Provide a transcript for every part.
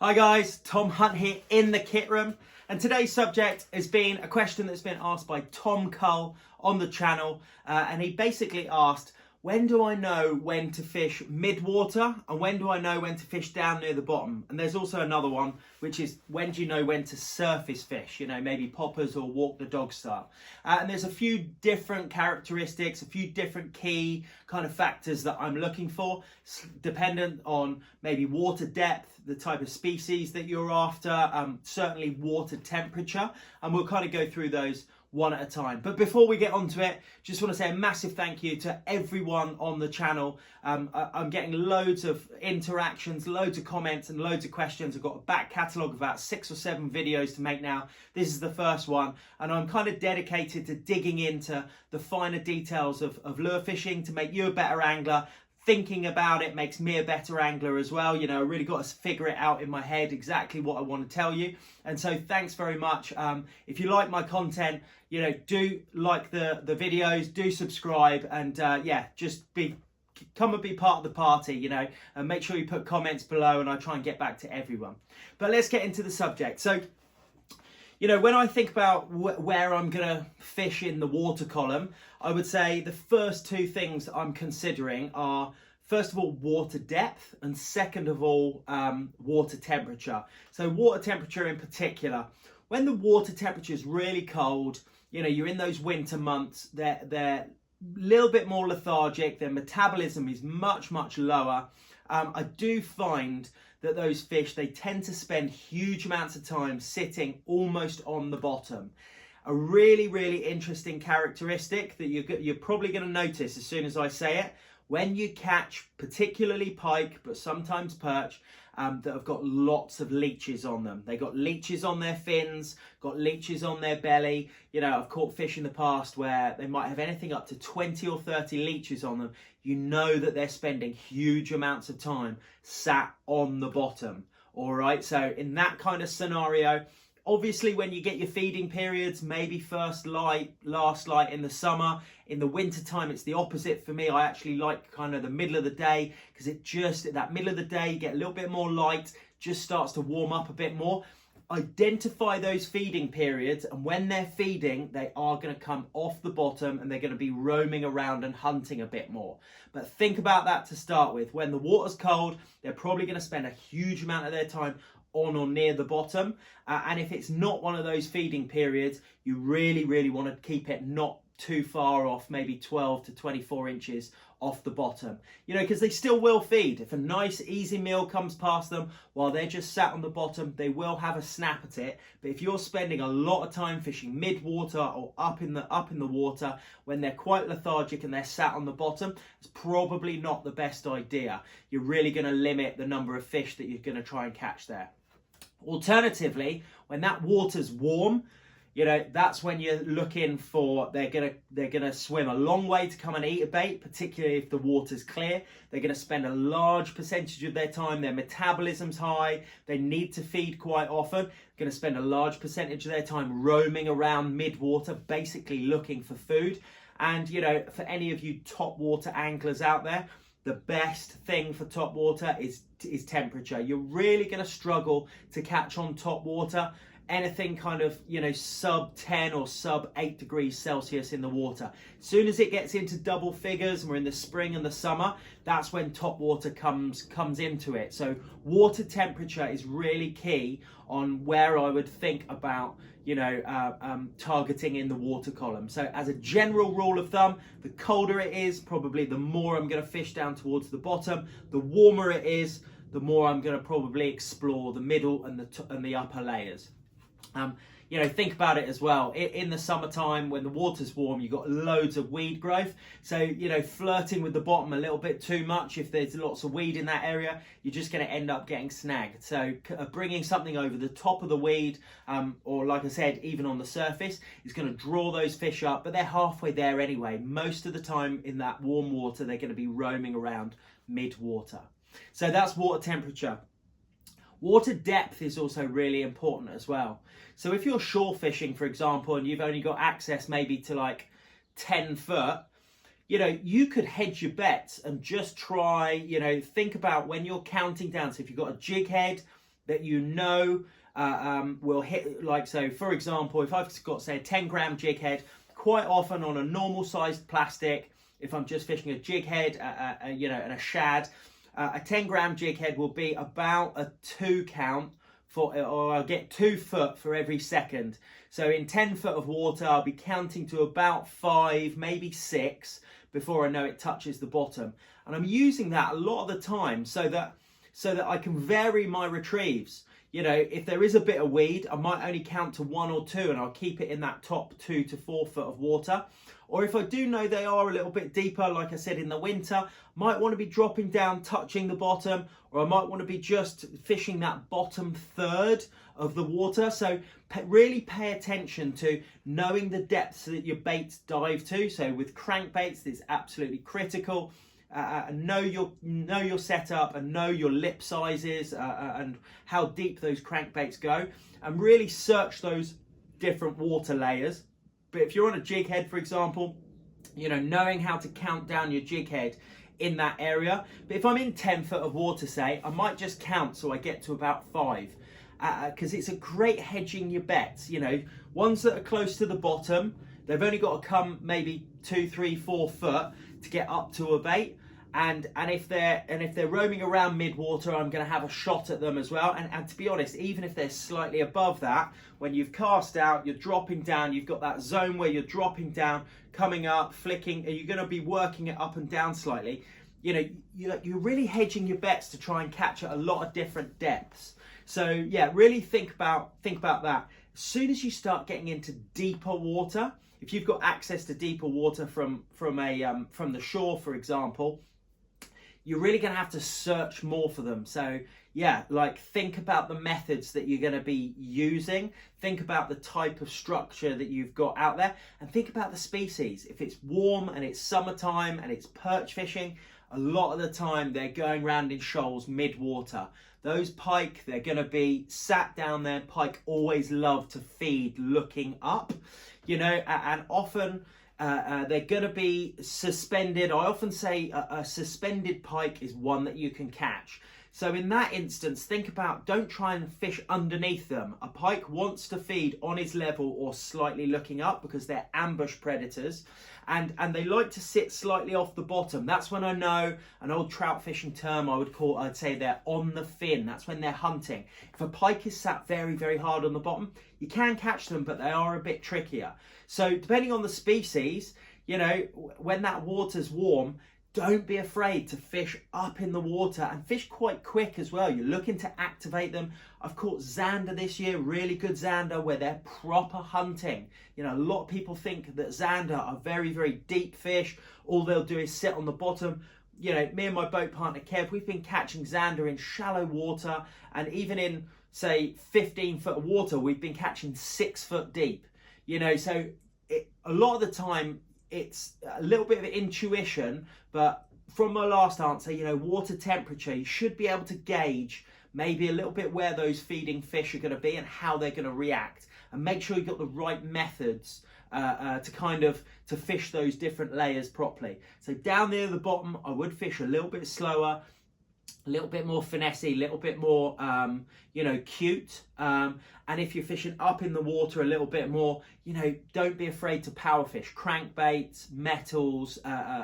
Hi guys, Thom Hunt here in the kit room, and today's subject has been a question that's been asked by Tom Cull on the channel, and he basically asked, when do I know when to fish mid-water and when do I know when to fish down near the bottom? And there's also another one, which is when do you know when to surface fish, maybe poppers or walk the dog style. And there's a few different characteristics, a few different key kind of factors that I'm looking for, dependent on maybe water depth, the type of species that you're after, certainly water temperature, and we'll kind of go through those one at a time. But before we get onto it, just want to say a massive thank you to everyone on the channel. I'm getting loads of interactions, loads of comments and loads of questions. I've got a back catalogue of about 6 or 7 videos to make now. This is the first one, and I'm kind of dedicated to digging into the finer details of lure fishing to make you a better angler. Thinking about it makes me a better angler as well. I really got to figure it out in my head exactly what I want to tell you. And so thanks very much. If you like my content, do like the videos, do subscribe, and just come and be part of the party, and make sure you put comments below and I try and get back to everyone. But let's get into the subject. So, when I think about where I'm going to fish in the water column, I would say the first 2 things I'm considering are, first of all, water depth, and second of all, water temperature. So water temperature in particular, when the water temperature is really cold, you're in those winter months, they're a little bit more lethargic, their metabolism is much, much lower. I do find that those fish, they tend to spend huge amounts of time sitting almost on the bottom. A really, really interesting characteristic that you're probably going to notice as soon as I say it, when you catch particularly pike, but sometimes perch, that have got lots of leeches on them. They got leeches on their fins, got leeches on their belly. I've caught fish in the past where they might have anything up to 20 or 30 leeches on them. You know that they're spending huge amounts of time sat on the bottom. All right, so in that kind of scenario, obviously when you get your feeding periods, maybe first light, last light in the summer. In the winter time, it's the opposite for me. I actually like kind of the middle of the day, because that middle of the day, you get a little bit more light, just starts to warm up a bit more. Identify those feeding periods, and when they're feeding, they are going to come off the bottom and they're going to be roaming around and hunting a bit more. But think about that to start with. When the water's cold, they're probably going to spend a huge amount of their time on or near the bottom. And if it's not one of those feeding periods, you really, really want to keep it not too far off, maybe 12 to 24 inches off the bottom, because they still will feed. If a nice easy meal comes past them while they're just sat on the bottom, they will have a snap at it. But if you're spending a lot of time fishing mid-water or up in the water when they're quite lethargic and they're sat on the bottom, it's probably not the best idea. You're really going to limit the number of fish that you're going to try and catch there. Alternatively, when that water's warm, that's when you're looking for, they're gonna swim a long way to come and eat a bait, particularly if the water's clear. They're gonna spend a large percentage of their time, their metabolism's high, they need to feed quite often. They're gonna spend a large percentage of their time roaming around mid-water, basically looking for food. And for any of you top water anglers out there, the best thing for top water is temperature. You're really gonna struggle to catch on top water anything kind of, sub 10 or sub 8 degrees Celsius in the water. As soon as it gets into double figures, and we're in the spring and the summer, that's when top water comes into it. So water temperature is really key on where I would think about, targeting in the water column. So as a general rule of thumb, the colder it is, probably the more I'm going to fish down towards the bottom. The warmer it is, the more I'm going to probably explore the middle and the upper layers. Think about it as well. In the summertime, when the water's warm, you've got loads of weed growth. So, flirting with the bottom a little bit too much, if there's lots of weed in that area, you're just going to end up getting snagged. So bringing something over the top of the weed, or like I said, even on the surface, is going to draw those fish up, but they're halfway there anyway. Most of the time in that warm water, they're going to be roaming around mid-water. So that's water temperature. Water depth is also really important as well. So if you're shore fishing, for example, and you've only got access maybe to like 10 foot, you could hedge your bets and just try, think about when you're counting down. So if you've got a jig head, that you know will hit, like, so for example, if I've got, say, a 10-gram jig head, quite often on a normal sized plastic, if I'm just fishing a jig head, and a shad, a 10-gram jig head will be about a 2 count or I'll get 2 foot for every second. So in 10 foot of water, I'll be counting to about 5, maybe 6 before I know it touches the bottom. And I'm using that a lot of the time so that I can vary my retrieves. You know, if there is a bit of weed, I might only count to 1 or 2 and I'll keep it in that top 2 to 4 foot of water. Or if I do know they are a little bit deeper, like I said, in the winter, might want to be dropping down, touching the bottom, or I might want to be just fishing that bottom third of the water. So really pay attention to knowing the depths that your baits dive to. So with crankbaits, it's absolutely critical. Know your setup and know your lip sizes and how deep those crankbaits go, and really search those different water layers. But if you're on a jig head, for example, you know, knowing how to count down your jig head in that area. But if I'm in 10 foot of water, say, I might just count so I get to about 5, because it's a great hedging your bets. You know, ones that are close to the bottom, they've only got to come maybe 2, 3, 4 foot to get up to a bait. And if they're roaming around mid-water, I'm going to have a shot at them as well. And to be honest, even if they're slightly above that, when you've cast out, you're dropping down, you've got that zone where you're dropping down, coming up, flicking, and you're going to be working it up and down slightly. You know, you're really hedging your bets to try and catch at a lot of different depths. So yeah, really think about that. As soon as you start getting into deeper water, if you've got access to deeper water from the shore, for example, you're really going to have to search more for them. So yeah, like, think about the methods that you're going to be using, think about the type of structure that you've got out there, and think about the species. If it's warm and it's summertime and it's perch fishing, a lot of the time they're going around in shoals mid-water. Those pike, they're going to be sat down there. Pike always love to feed looking up, you know, and often they're going to be suspended. I often say a suspended pike is one that you can catch. So in that instance, think about, don't try and fish underneath them. A pike wants to feed on his level or slightly looking up because they're ambush predators, and they like to sit slightly off the bottom. That's when I know, an old trout fishing term I'd say they're on the fin. That's when they're hunting. If a pike is sat very, very hard on the bottom, you can catch them, but they are a bit trickier. So depending on the species, you know, when that water's warm, don't be afraid to fish up in the water and fish quite quick as well. You're looking to activate them. I've caught zander this year, really good zander, where they're proper hunting. You know, a lot of people think that zander are very, very deep fish. All they'll do is sit on the bottom. You know, me and my boat partner Kev, we've been catching zander in shallow water, and even in, say, 15 foot of water, we've been catching 6 foot deep. You know, so a lot of the time, it's a little bit of intuition, but from my last answer, you know, water temperature, you should be able to gauge maybe a little bit where those feeding fish are going to be and how they're going to react, and make sure you've got the right methods to fish those different layers properly. So down near the bottom, I would fish a little bit slower, a little bit more finessey, a little bit more, cute. And if you're fishing up in the water a little bit more, you know, don't be afraid to power fish. Crankbaits, metals,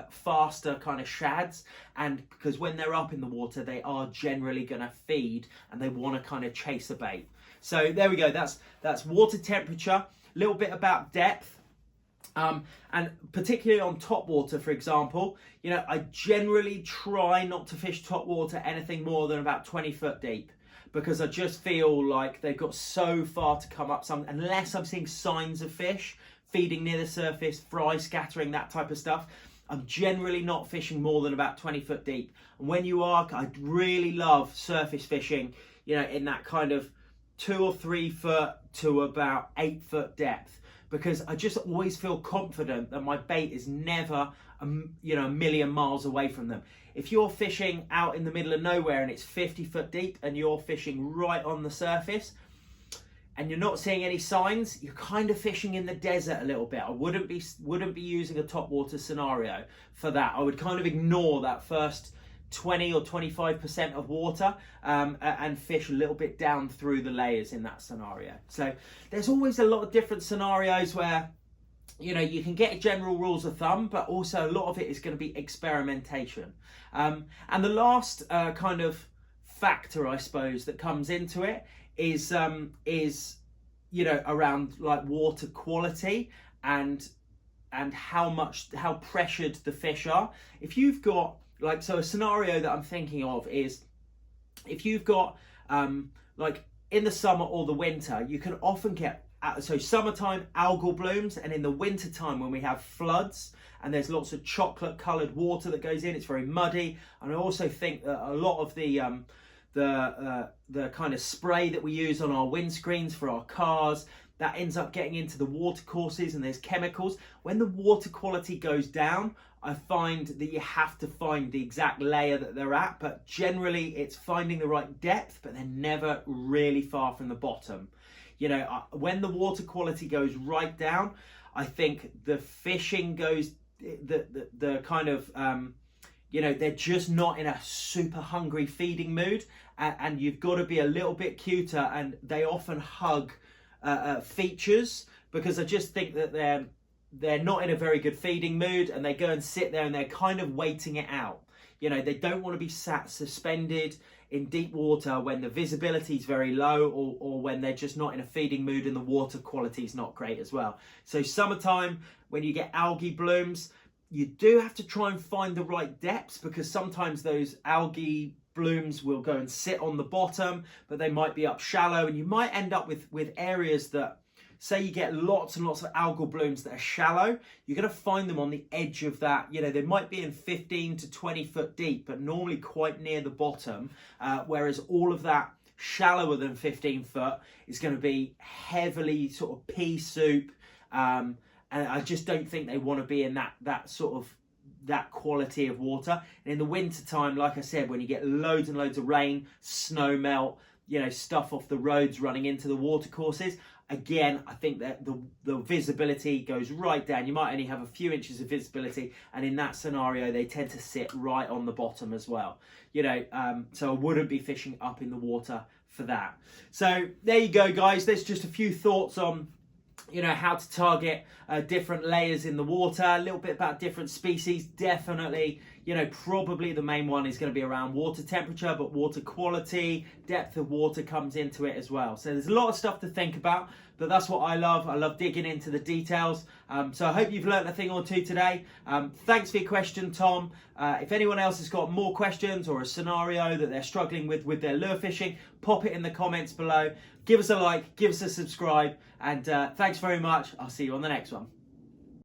faster kind of shads. And because when they're up in the water, they are generally going to feed and they want to kind of chase a bait. So there we go. That's water temperature, a little bit about depth. And particularly on top water, for example, you know, I generally try not to fish top water anything more than about 20 foot deep, because I just feel like they've got so far to come up, unless I'm seeing signs of fish feeding near the surface, fry scattering, that type of stuff. I'm generally not fishing more than about 20 foot deep. And when you are, I really love surface fishing, you know, in that kind of 2 or 3 foot to about 8 foot depth, because I just always feel confident that my bait is never a million miles away from them. If you're fishing out in the middle of nowhere and it's 50 foot deep and you're fishing right on the surface and you're not seeing any signs, you're kind of fishing in the desert a little bit. I wouldn't be using a top water scenario for that. I would kind of ignore that first 20 or 25% of water and fish a little bit down through the layers in that scenario. So there's always a lot of different scenarios where, you know, you can get general rules of thumb, but also a lot of it is going to be experimentation. And the last kind of factor, I suppose, that comes into it is you know, around like water quality and how pressured the fish are. If you've got like, so a scenario that I'm thinking of is if you've got like in the summer or the winter, you can often get so summertime algal blooms, and in the winter time when we have floods and there's lots of chocolate coloured water that goes in, it's very muddy. And I also think that a lot of the kind of spray that we use on our windscreens for our cars, that ends up getting into the water courses, and there's chemicals. When the water quality goes down, I find that you have to find the exact layer that they're at, but generally it's finding the right depth, but they're never really far from the bottom. You know, when the water quality goes right down, I think the fishing goes, the kind of, you know, they're just not in a super hungry feeding mood, and you've got to be a little bit cuter, and they often hug features, because I just think that they're not in a very good feeding mood, and they go and sit there and they're kind of waiting it out. You know, they don't want to be sat suspended in deep water when the visibility is very low, or when they're just not in a feeding mood and the water quality is not great as well. So summertime, when you get algae blooms, you do have to try and find the right depths, because sometimes those algae blooms will go and sit on the bottom, but they might be up shallow, and you might end up with areas that, say you get lots and lots of algal blooms that are shallow, you're going to find them on the edge of that. You know, they might be in 15 to 20 foot deep, but normally quite near the bottom, whereas all of that shallower than 15 foot is going to be heavily sort of pea soup, and I just don't think they want to be in that sort of that quality of water. And in the winter time, like I said, when you get loads and loads of rain, snow melt, you know, stuff off the roads running into the water courses, again, I think that the visibility goes right down. You might only have a few inches of visibility, and in that scenario they tend to sit right on the bottom as well. You know, so I wouldn't be fishing up in the water for that. So there you go, guys. There's just a few thoughts on, you know, how to target different layers in the water, a little bit about different species. Definitely, you know, probably the main one is going to be around water temperature, but water quality, depth of water comes into it as well. So there's a lot of stuff to think about, but that's what I love. I love digging into the details. So I hope you've learned a thing or two today. Thanks for your question, Tom. If anyone else has got more questions or a scenario that they're struggling with their lure fishing, pop it in the comments below. Give us a like, give us a subscribe, and thanks very much. I'll see you on the next one.